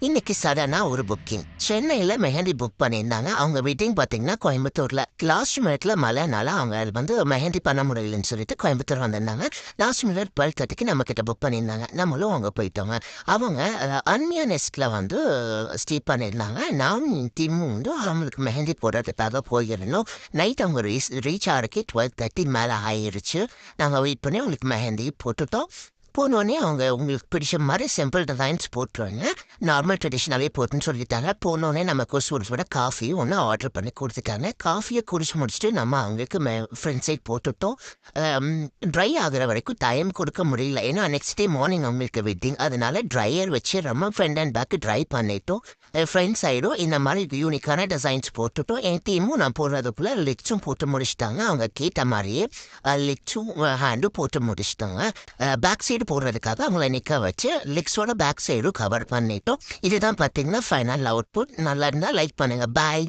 இன்னைக்கு சடனா ஒரு புக்கிங் சென்னையில் மெஹந்தி புக் பண்ணியிருந்தாங்க. அவங்க வெட்டிங் பார்த்தீங்கன்னா கோயம்புத்தூரில். லாஸ்ட் மினிட்ல மழைனால அவங்க மெஹந்தி பண்ண முடியலன்னு சொல்லிட்டு கோயம்புத்தூர் வந்திருந்தாங்க. லாஸ்ட் மினிட் 12:30க்கு நம்ம கிட்ட புக் பண்ணியிருந்தாங்க. நம்மளும் அவங்க போயிட்டோங்க. அவங்க அன்மியா நெஸ்ட்ல ஸ்டே பண்ணியிருந்தாங்க. நான் டீமும் அவங்களுக்கு மெஹந்தி போடுறதுக்காக போயிருந்தோம். நைட் அவங்க ரீச் ஆகிறதுக்கு 12:30 மேலே ஆயிடுச்சு. நாங்கள் வெயிட் பண்ணி அவங்களுக்கு மெஹந்தி போட்டுட்டோம். போனோடனே அவங்க உங்களுக்கு பிடிச்ச மாதிரி சிம்பிள் டிசைன்ஸ் போட்டுருவாங்க. நார்மல் ட்ரெடிஷ்னலாகவே போட்டுன்னு சொல்லிட்டாங்க. போனோடனே நமக்கு சுட காஃபி ஒன்று ஆர்டர் பண்ணி கொடுத்துட்டாங்க. காஃபியை குடிச்சு முடிச்சுட்டு நம்ம அவங்களுக்கு ஃப்ரண்ட் சைட் போட்டுட்டோம். ட்ரை ஆகிற வரைக்கும் டைம் கொடுக்க முடியல. ஏன்னா நெக்ஸ்ட் டே மார்னிங் அவங்களுக்கு வெட்டிங். அதனால ட்ரையர் வச்சு நம்ம ஃப்ரண்ட் அண்ட் பேக்கு ட்ரை பண்ணிட்டோம். ஃப்ரெண்ட் சைடும் இந்த மாதிரி யூனிக்கான டிசைன்ஸ் போட்டுட்டோம். என் டீமும் நான் போடுறதுக்குள்ளே லிக்ஸும் போட்டு முடிச்சிட்டாங்க. அவங்க கேட்ட மாதிரியே லிக்ஸும் ஹேண்டும் போட்டு முடிச்சிட்டாங்க. பேக் சைடு போடுறதுக்காக அவங்கள நிற்க வச்சு லிக்ஸோட பேக் சைடும் கவர் பண்ணிட்டோம். இதுதான் பார்த்தீங்கன்னா ஃபைனல் அவுட்புட். நல்லா இருந்தால் லைக் பண்ணுங்கள். பாய்.